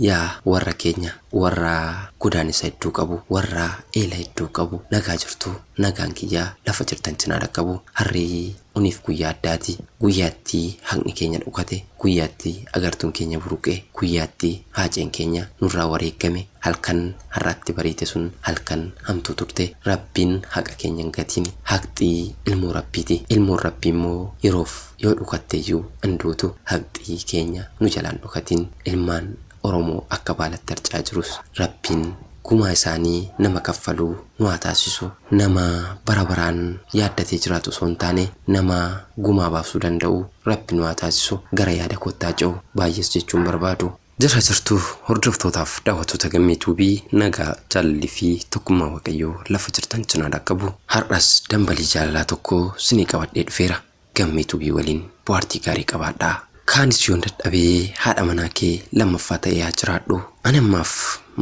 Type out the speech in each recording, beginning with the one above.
yaa warra keenya warra godaanisa hedduu qabu warra eela hedduu qabu nagaa jirtu nagaan kiyyaa lafa jirtan cinaa dhaqqabu harrii uniif guyyaa addaati guyyaatti haqni keenya dhukate guyyaatti agartuun keenya buruqe guyyaatti haaceen keenya nurraa wareegame halkan harraatti bariite sun halkan hamtuu turte rabbiin haqa keenya hin gatiin haqxii ilmoo rabbiiti ilmoon rabbii immoo yeroof yoo dhukatteeyyuu induutu haqxii keenya nu jalaan dhukatiin ilmaan Oromoo akka baalatti harcaa jirus rabbiin gumaa isaanii nama kaffaluu nu haa taasisu nama bara baraan yaaddatee jiraatu osoo hin taane nama gumaa baasuu danda'u rabbi nu haa taasisu gara yaada kottaa ce'u baay'ees jechuun barbaadu. Jira jirtu hordoftootaaf daawwattoota Gammee Tuubii nagaa jaalalli fi tokkummaa Waaqayyoo lafa jirtan cinaa dhaqqabu har'as dambalii jaalalaa tokko sinii qabadhee dhufeera. Gammee Tuubii waliin bohaartii gaarii qabaadhaa. Kaanis yoon dadhabee haadha manaa kee lammaffaa ta'ee haa jiraadhu. Ani ammaaf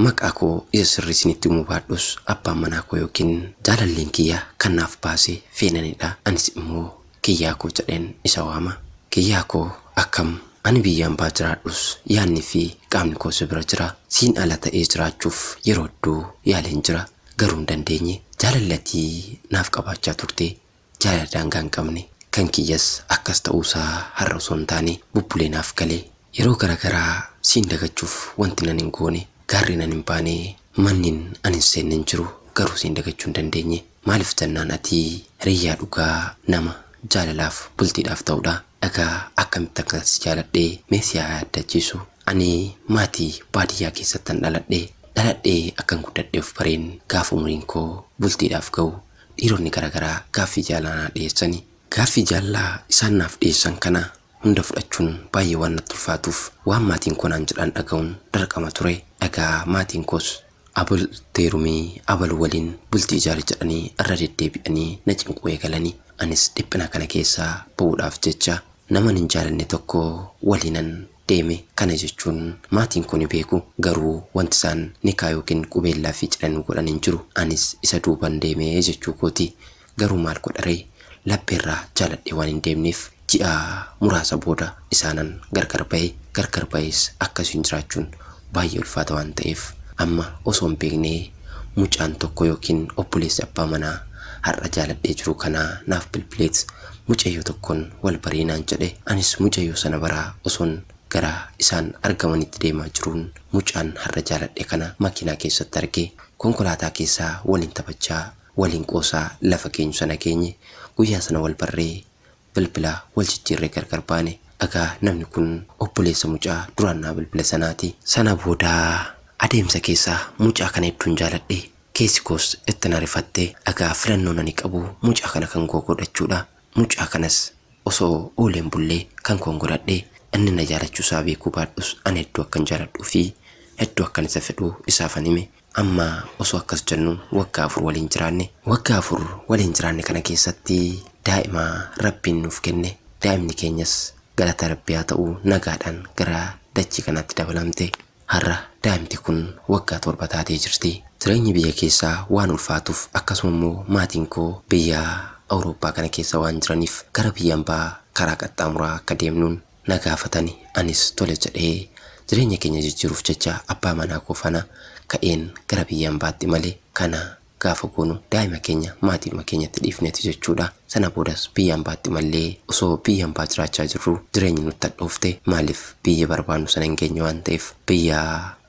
maqaa koo isa sirrii isinitti himuu baadhus abbaan manaa koo yookiin jaalalleen kiyyaa kan naaf baase feenanidha. Anis immoo kiyyaa koo jedheen isa waama. Kiyyaa koo akkam ani biyyaan baa jiraadhus yaadni fi qaamni koo si bira jira. Siin ala ta'ee jiraachuuf yeroo hedduu yaaleen jira. Garuu hin dandeenye jaalallattii naaf qabaachaa turte jaalala daangaa hin qabne. Kan kiyyas akkas ta'uusaa har'a osoo hin taane bubbulee naaf galee yeroo garaagaraa siin dagachuuf wanti nan hin goone gaarri nan hin baane mannin ani hin seenne hin jiru garuu siin dagachuu hin dandeenye maaliif jennaan ati hiriyyaa dhugaa nama jaalalaaf bultiidhaaf ta'udha. Dhagaa akkamitti akkas jaaladhee meesii haa yaaddachiisu ani maatii baadiyyaa keessattan dhaladhee akkan guddadheef bareen gaafa umriin koo bultiidhaaf ga'u dhiironni garaagaraa gaaffii jaalalaa dhiyeessanii. Gaaffii jaalalaa isaan naaf dhiyeessan kana hunda fudhachuun baay'ee waan natti ulfaatuuf waan maatiin koo naan jedhan dhaga'uun dirqama ture. Dhagaa maatiin koos abal teerumii abal waliin bultii ijaari jedhanii irra deddeebi'anii na cinquu eegalanii anis dhiphina kana keessaa ba'uudhaaf jecha nama hin jaalanne tokko waliinan deeme. Kana jechuun maatiin koo ni beeku garuu wanti isaan nikaa yookiin qubeellaa fi cidhan godhan hin jiru. Anis isa duuban deeme jechuu kooti. Garuu maal godharee lappeerraa jaaladhee waan hin deemneef ji'a muraasa booda isaanan gargar ba'es akkasiin jiraachuun baay'ee ulfaata waan ta'eef amma osoo hin beeknee mucaan tokko yookiin obboleessi abbaa manaa har'a jaaladhee jiru kana naaf bilbileet mucayyoo tokkoon wal bariinaan jedhe. Anis mucayyoo sana baraa osoon gara isaan argamanitti deemaa jiruun mucaan har'a jaaladhee kana makiinaa keessatti argee konkolaataa keessaa waliin taphachaa waliin qoosaa lafa keenyu sana keenye guyyaa sana wal barree bilbila wal jijjiirree gargar baane. Dhagaa namni kun obboleessa mucaa duraannaa bilbila sanaati. Sana booda adeemsa keessaa mucaa kana hedduun jaaladhe keessi koos itti na rifatte. Dhagaa filannoo nani qabu mucaa kana kan koo godhachuudha. Mucaa kanas osoo ooleen bullee kan koon godhadhe inni na jaalachuusaa beekuu baadhus ani hedduu akkan jaaladhuu fi hedduu akkan isa fedhu isaafan hime. Amma osoo akkas jennu waggaa 4 waliin jiraanne. Waggaa 4 waliin jiraanne kana keessatti daa'ima rabbiin nuuf kenne. Daa'imni keenyas galata rabbii haa ta'u nagaadhaan gara dachii kanaatti dabalamte. Har'a daa'imti kun waggaa 7 taatee jirti. Jireenyi biyya keessaa waan ulfaatuuf akkasuma immoo maatiin koo biyya Awurooppaa kana keessa waan jiraniif gara biyyaan baa karaa qaxxaamuraa akka deemnuun na gaafatani. Anis tole jedhee jireenya keenya jijjiiruuf jecha abbaa manaa koo fana ka'een gara biyyaan baatti malee kana gaafa goonu daa'ima keenya maatiidhuma keenyatti dhiifneeti jechuudha. Sana boodas biyyaan baatti malee osoo biyyaan baa jiraachaa jirru jireenyi nutti hadhoofte maaliif biyya barbaannu sana hin geenye waan ta'eef biyya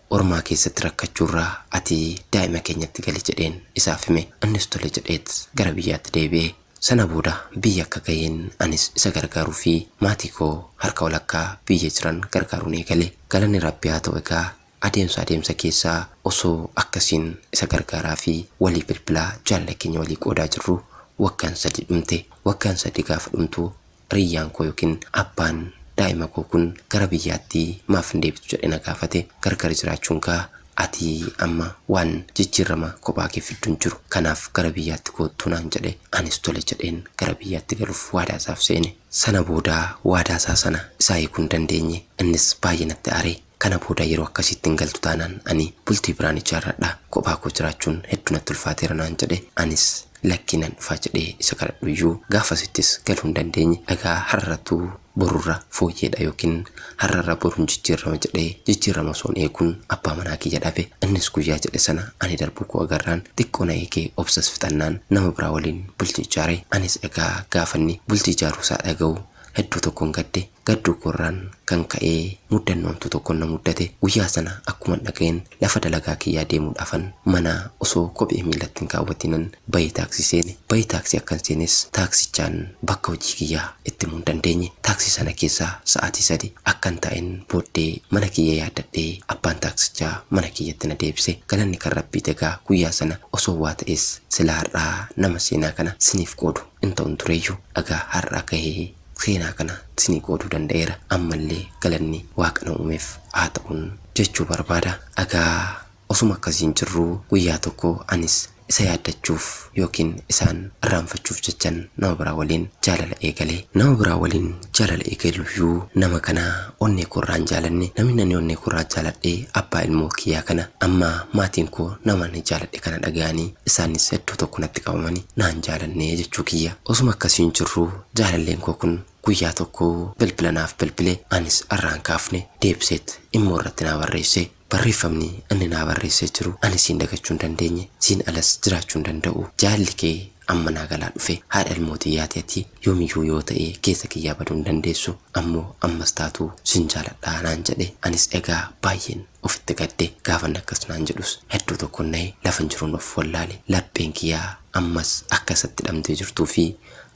ormaa keessatti rakkachuurraa ati daa'ima keenyatti gali jedheen isaaf hime. Innis tole jedheet gara biyyaatti deebi'ee sana booda biyya akka ga'een anis isa gargaaruu fi maatii koo harka walakkaa biyya jiran gargaaruun eegale. Galanni rabbii haa ta'u. Egaa adeemsa keessaa osoo akkasiin isa gargaaraa fi walii bilbilaa jaalala keenya walii qoodaa jirru waggaan 3 dhumte. Waggaan 3 gaafa dhumtu riyyaan koo yookiin abbaan daa'ima koo kun gara biyyaatti maaf hin deebitu jedhee na gaafate. Gargar jiraachuun kaa ati amma waan jijjiirama kophaa kee fidduun jiru kanaaf gara biyyaatti kootu naan jedhe. Anis tole jedheen gara biyyaatti galuuf waadaa isaaf seene. Sana booda waadaa isaa sana isaa hiikuu hin dandeenye. Innis baay'ee natti aaree. Kana booda yeroo akkasitti hin galtu taanaan ani bultii biraan ijaarradha. Kophaa koo jiraachuun hedduu jiraachuu natti ulfaateera naan jedhe. Anis lakkinan dhufaa jedhee isa kadhadhuyyuu gaafasittis galuu hin dandeenye. Egaa har'atu borurra fooyyeedha yookiin har'arra boruun jijjiirama jedhee jijjiirama osoon eeguun abbaa manaa kiyya dhabe. Innis guyyaa jedhe sana ani darbuu koo agarraan xiqqoo na eegee obsas fixannaan nama biraa waliin bultii ijaare. Anis egaa gaafanni bultii ijaaruu isaa dhaga'u hedduu tokkoon gadde. Gadduu koorraan kan ka'ee muddannoomtu tokkoon na muddate. Guyyaa sana akkuma dhaga'een lafa dalagaa kiyyaa deemuudhaafan mana osoo kophee miilatti hin kaawwatinan bayii taaksii seene. Bayii taaksii akkan seenes taaksichaan bakka hojii kiyyaa itti himuu hin dandeenye. Taaksii sana keessaa sa'aatii 3 akkan taa'een booddee mana kiyya yaaddadhee abbaan taaksichaa mana kiyyatti na deebise. Galanni kan Rabbii egaa guyyaa sana osoo waa ta'es silaa har'aa nama seenaa kana siniif qoodu hin ta'un tureyyuu egaa har'aa gahee seenaa kana sinii qooduu danda'eera. Ammallee galanni waaqa na uumeef haa ta'uun jechuu barbaada. Egaa osuma akkasiin jirruu guyyaa tokko anis isa yaaddachuuf yookiin isaan irraanfachuuf jechan nama biraa waliin jaalala eegalee. Nama biraa waliin jaalala eegaluyyuu nama kana onnee koorraan jaalanne. Namni ani onnee koorraa jaaladhee abbaa ilmoo kiyyaa kana. Amma maatiin koo nama ani jaaladhe kana dhaga'anii isaanis hedduu tokko natti qabamanii naan jaalanne jechuu kiyya. Osuma akkasiin jirruu jaalalleen koo kun guyyaa tokko bilbila naaf bilbilee. Anis irraan kaafne deebiseet immoo irratti naa barreesse. Barreeffamni inni naa barreessee jiru ani siin dagachuu hin dandeenye, siin alas jiraachuu hin danda'u. Jaalli kee amma naa galaa dhufe haadha ilmootii yaateetii yoomiyyuu yoo ta'e keessa kiyyaa baduu hin dandeessu. Ammoo ammas taatu sin jaaladhaa naan jedhe. Anis egaa baay'een ofitti gadde. Gaafan akkas naan jedhus hedduu tokko na'e lafan jiruun of wallaale. Lapheen kiyyaa ammas akkasatti hidhamtee jirtuu fi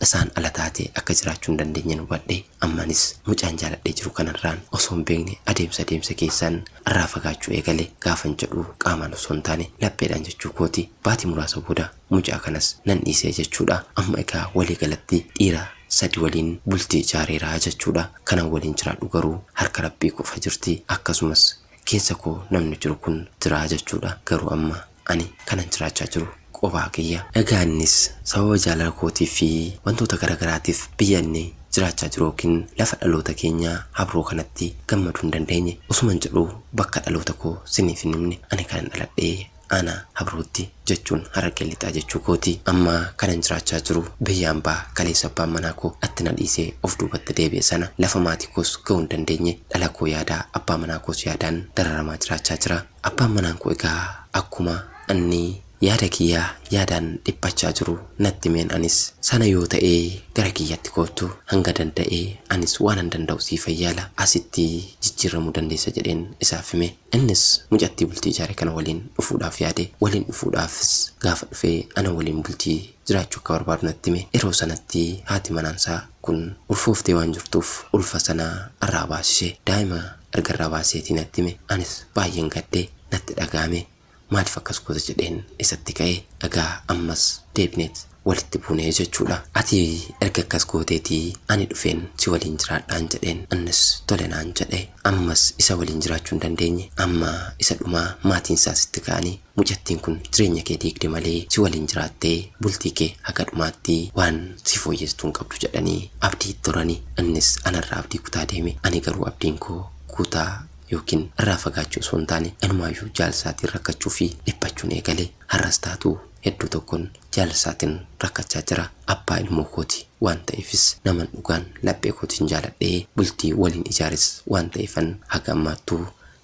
isaan ala taatee akka jiraachuu hin dandeenye hubadhe. Ammanis mucaan jaaladhee jiru kanarraan osoo hin beekne adeemsa keessaan irraa fagaachuu eegale. Gaafan jedhu qaamaan osoo hin taane lapheedhaan jechuu kooti. Baatii muraasa booda mucaa kanas nan dhiisee jechuudha. Amma egaa walii galatti dhiira 3 waliin bultii ijaareeraa jechuudha. Kanan waliin jiraadhu garuu harka Rabbii qofa jirti. Akkasumas keessa koo namni jiru kun jira jechuudha. Garuu amma ani kanan jiraachaa jiru qofaa kiyya. Egaa innis sababa jaalala kootii fi wantoota garagaraatiif biyya inni jiraachaa jiru yookiin lafa dhaloota keenyaa Habroo kanatti gammaduu hin dandeenye. Osuman jedhu bakka dhaloota koo siniif hin himne ani kanan dhaladhee ana Habrootti jechuun Harargee lixaa jechuu kooti. Amma kanan jiraachaa jiru biyya hambaa kaleessa abbaan manaa koo atti na dhiisee of duubatti deebi'e sana lafa maatii koos ga'uu hin dandeenye. Dhala koo yaadaa abbaa manaa koos yaadaan dararamaa jiraachaa jira. Abbaan manaan koo egaa akkuma inni yaada kiyyaa yaadaan dhiphachaa jiru natti meen anis sana yoo ta'ee gara kiyyatti kootu hanga danda'ee anis waan an danda'u siif yaala asitti jijjiiramuu dandeessa jedheen isaaf hime. Innis mucattii bultii ijaare kana waliin dhufuudhaaf yaade. Waliin dhufuudhaafis gaafa dhufee ana waliin bultii jiraachuu akka barbaadu natti hime. Yeroo sanatti haati manaansaa kun ulfooftee waan jirtuuf ulfa sana irraa baasisee daa'ima erga irraa baaseetii natti hime. Anis baay'een gaddee natti dhagahame. Maaliif akkas goota jedheen isatti ka'ee egaa ammas deebineet walitti buunee jechuudha. Ati erga akkas gooteetii ani dhufeen si waliin jiraadhaan jedheen. Innis tole naan jedhe. Ammas isa waliin jiraachuu hin dandeenye. Amma isa dhumaa maatiin isaa sitti ka'anii mucattiin kun jireenya kee diigde malee si waliin jiraattee bultii kee haga dhumaatti waan si fooyyestuu hin qabdu jedhanii abdii turanii. Innis anarraa abdii kutaa deeme. Ani garuu abdiin koo kutaa yookiin irraa fagaachuu osoo hin taane inumaayyuu jaalalsaatiin rakkachuu fi dhiphachuun eegale. Har'as taatu hedduu tokkoon jaalalsaatiin rakkachaa jira. Abbaa ilmoo kooti waan ta'eefis naman dhugaan laphee kootiin jaaladhee bultii waliin ijaares waan ta'eefan haga ammaattuu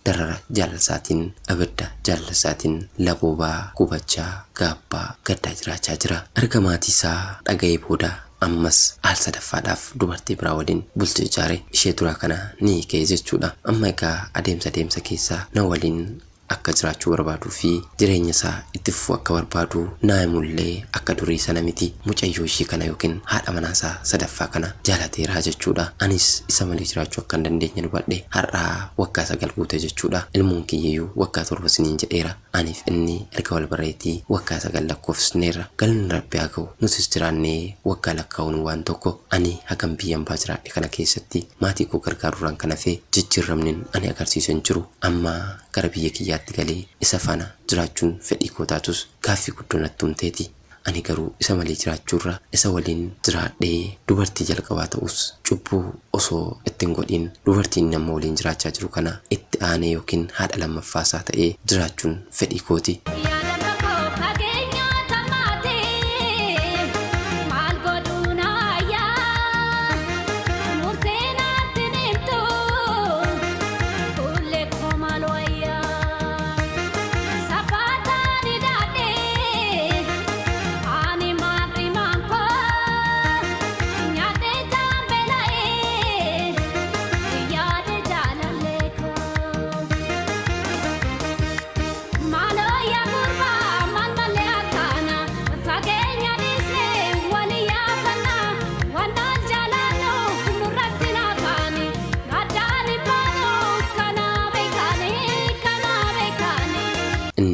darara jaalalsaatiin abidda jaalalsaatiin laboobaa gubachaa gaabbaa gaddaa jiraachaa jira. Erga maatii isaa dhaga'ee booda ammas al sadaffaadhaaf dubartii biraa waliin bultii ijaare. Ishee duraa kana ni hiikee jechuudha. Amma egaa adeemsa keessaa na waliin akka jiraachuu barbaaduu fi jireenya isaa itti fufuu akka barbaadu naa'imullee akka durii sana miti. Mucayyoo ishii kana yookiin haadha manaasaa sadaffaa kana jaalateeraa jechuudha. Anis isa malee jiraachuu akka hin dandeenye hubadhe. Har'aa waggaa 9 guute jechuudha. Ilmoon kiyyeeyyuu waggaa 7 siniin jedheera. Aniif inni erga wal bareetii waggaa 9 lakkoofsneerra. Galanni Rabbi haa ga'u. Nutis jiraannee waggaa lakkaa'uun waan tokko. Ani hagam biyyan baa jiraadhe kana keessatti maatii koo gargaaruudhaan kan hafe jijjiiramni ani agarsiisan jiru. Amma gara biyya kiyyaatti galee isa faana jiraachuun fedhii koo taatus gaaffii guddoo natti humteeti. Ani garuu isa malee jiraachuurra isa waliin jiraadhee dubartii jalqabaa ta'us cubbuu osoo ittiin godhin dubartiin nama waliin jiraachaa jiru kana itti aanee yookiin haadha lammaffaasaa ta'ee jiraachuun fedhii kooti.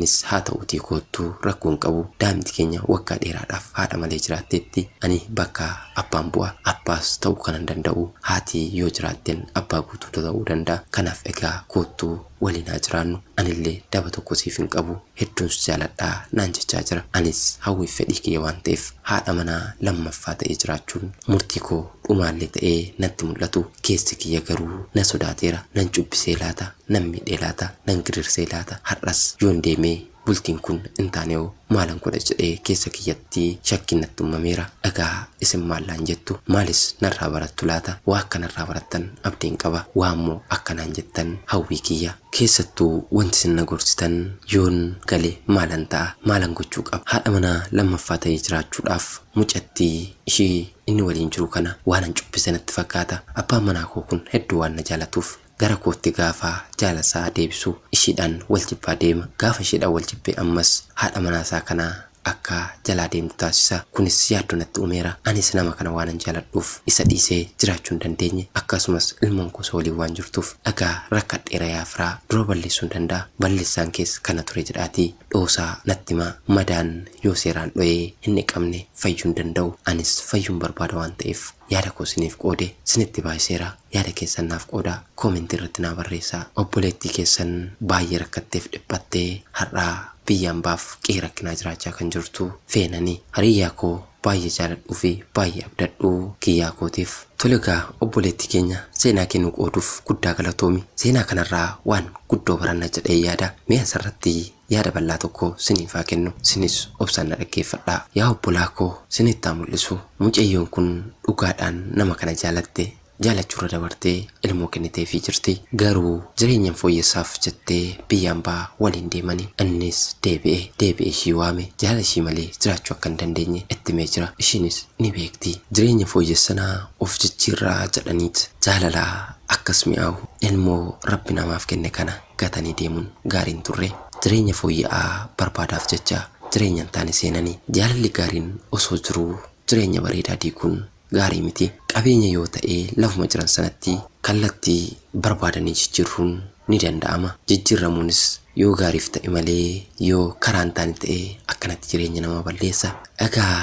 Innis haa ta'uutii koottuu rakkoon qabu daa'imti keenya waggaa dheeraadhaaf haadha malee jiraatteetti ani bakka abbaan bu'a abbaas ta'uu kan hin danda'u haati yoo jiraatteen abbaa guutuu ta'uu danda'a. Kanaaf egaa koottuu waliin haa jiraannu anillee daba tokko siif hin qabu hedduun si jaaladhaa naan jechaa jira. Anis hawwiif fedhii kiyya waan ta'eef haadha manaa lammaffaa ta'ee jiraachuun murtii koo dhumaallee ta'ee natti mul'atu. Keessi kiyya garuu na sodaateera. Nan cubbisee laata, nan miidhee laata, nan gidirsee laata. Har'as yoon deemee bultiin kun hin taanee maalan godha jedhee keessa kiyyatti shakkiin natti uumameera. Egaa isin maallaan jettu? Maalis narraa barattu laata? Waa akka narraa barattan abdiin qaba. Waa immoo akkanaan jettan hawwii kiyya. Keessattuu wanti isin na gorsitan yoon galee maalan ta'a? Maalan gochuu qaba? Haadha manaa lammaffaa ta'ee jiraachuudhaaf mucattii ishii inni waliin jiru kana waanan cubbise natti fakkaata. Abbaan manaa koo kun hedduu waan na jaalatuuf gara kootti gaafa jaalasaa deebisu ishiidhaan wal jibbaa deema. Gaafa ishiidhaan wal jibbee ammas haadha manaasaa kana akka jalaa deemtu taasisa. Kunis yaaddoo natti uumeera. Anis nama kana waanan jaaladhuuf isa dhiisee jiraachuu hin dandeenye. Akkasumas ilmoon koo waliin waan jirtuuf egaa rakkadheera yaa firaa dura balleessuu hin danda'a. Balleessaan keessa kana ture jedhaatii dhoosaa natti himaa. Madaan yoo seeraan dho'ee hin qabne fayyuu hin danda'u. Anis fayyuun barbaada waan ta'eef yaada koo siniif qoode sinitti baay'iseera. Yaada keessan naaf qooda. Koomentii irratti naa barreessaa. Obboleettii keessan baay'ee rakkatteef dhiphattee har'aa biyyaan baaf qe'ee rakkinaa jiraachaa kan jirtu feenanii hariyyaa koo baay'ee jaaladhuu fi baay'ee abdadhuu kiyyaa kootiif. Tole egaa obboleettii keenya seenaa kennu qooduuf guddaa galatoomi. Seenaa kanarraa waan guddoo baranna jedhee yaada. Mee asirratti yaada bal'aa tokko siniif haa kennu. Sinis obsaan na dhaggeeffadhaa. Yaa obbolaa koo sinitti haa mul'isu. Mucayyoon kun dhugaadhaan nama kana jaalatte. Jaalachuurra dabartee ilmoo kenniteefii jirti. Garuu jireenyaan fooyyessaaf jettee biyyaan baa waliin deemanii innis deebi'ee ishii waame. Jaala ishii malee jiraachuu akka hin dandeenye itti himee jira. Ishiinis ni beekti. Jireenya fooyyessanaa of jijjiirraa jedhaniit jaalalaa akkas mi'aawu ilmoo rabbi namaaf kenne kana gatanii deemuun gaariin turre. Jireenya fooyya'aa barbaadaaf jecha jireenya hin taane seenanii jaalalli gaariin osoo jiruu jireenya bareedaa diiguun gaarii miti. Qabeenya yoo ta'e lafuma jiran sanatti kallattii barbaadanii jijjiirruun ni danda'ama. Jijjiirramuunis yoo gaariif ta'e malee yoo karaan taane ta'e akkanatti jireenya nama balleessa. Egaa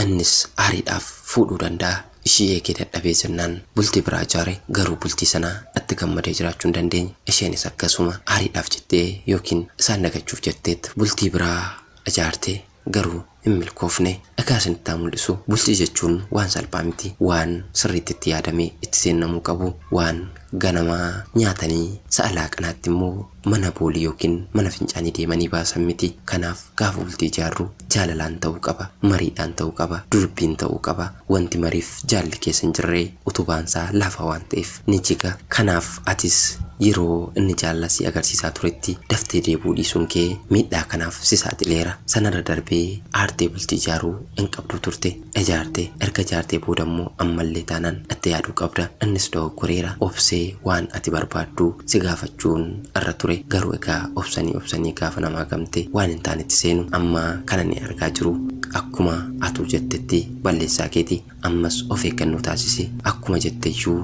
innis aariidhaaf fuudhuu danda'a. Ishii eegee dadhabee jennaan bultii biraa ijaare. Garuu bultii sanaa itti gammadee jiraachuu hin dandeenye. Isheenis akkasuma aariidhaaf jettee yookiin isaan dagachuuf jetteet bultii biraa ijaarte. Garuu hin milkoofne. Egaa isinitti haa mul'isu. Bultii jechuun waan salphaa miti. Waan sirriitti itti yaadamee itti seenamuu qabu. Waan ganamaa nyaatanii sa'a laaqanaatti immoo mana boolii yookiin mana fincaanii deemanii baasan miti. Kanaaf gaafa bultii ijaarru jaalalaan ta'uu qaba. Mariidhaan ta'uu qaba. Dubbiin ta'uu qaba. Wanti mariif jaalli keessa hin jirre utubaansaa lafa waan ta'eef ni jiga. Kanaaf atis yeroo inni jaalala si agarsiisaa turetti daftee deebuu dhiisuun kee miidhaa kanaaf si saaxileera. Sanarra darbee aartee bultii ijaaruu hin qabdu turte. Ijaarte erga ijaartee booda immoo ammallee taanaan itti yaaduu qabda. Innis dogoggoreera. Obsee waan ati barbaaddu si gaafachuun irra ture. Garuu egaa obsanii gaafa namaa gamte waan hin taanetti seenu. Amma kana ni argaa jiru. Akkuma atuu jettetti balleessaa keeti. Ammas of eeggannoo taasisi. Akkuma jetteyyuu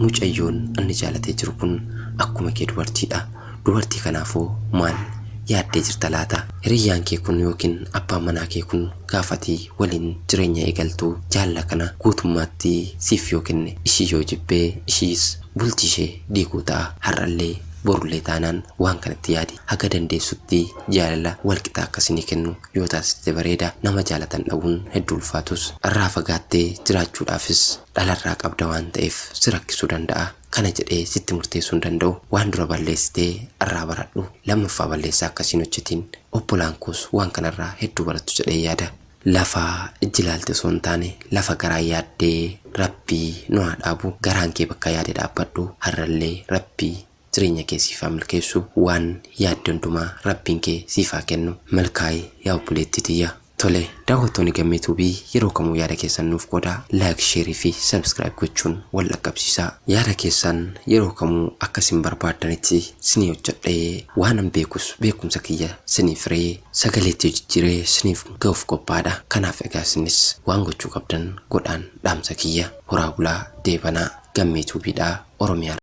mucayyoon inni jaalatee jiru kun akkuma kee dubartiidha. Dubartii kanaafoo maal yaaddee jirta laata? Hiriyyaan kee kun yookiin abbaan manaa kee kun gaafatii waliin jireenya eegaltuu jaalala kana guutummaatti siif yoo kenne ishii yoo jibbee ishiis bultii ishee diiguu ta'a. Har'allee borullee taanaan waan kanatti yaadi. Haga dandeessutti jaalala walqixaa akkasii kennu yoo taasiste bareeda. Nama jaalatan dhabuun hedduu ulfaatus irraa fagaattee jiraachuudhaafis dhalarraa qabda waan ta'eef si rakkisuu danda'a. Kana jedhee sitti murteessuu hin danda'u. Waan dura balleessitee irraa baradhu. Lammaffaa balleessaa akkasiin hojjetiin. Obbolaan koos waan kanarraa hedduu barattu jedhee yaada. Lafa ijji ilaalte osoo hin taane lafa garaa yaaddee rabbii nu haa dhaabu. Garaan kee bakka yaade dhaabbadhu. Har'allee rabbii jireenya kee siif haa milkeessu. Waan yaadde hundumaa rabbiin kee siif haa kennu. Milkaa'ii yaa obboleettii tiyya. Tole daawwattoonni Gammee Tuubii yeroo kamuu yaada keessan nuuf qoodaa. Like, share fi subscribe gochuun wal dhaqqabsiisaa. Yaada keessan yeroo kamuu akkasiin barbaadanitti sinii hojjedhee waanan beekus beekumsa kiyya siniif hiree sagaleetti jijjiiree siniif ga'uuf qophaadha. Kanaaf egaa isinis waan gochuu qabdan godhaan dhaamsa kiyya. Horaa bulaa deebanaa. Gammee Tuubiidhaa Oromiyaa.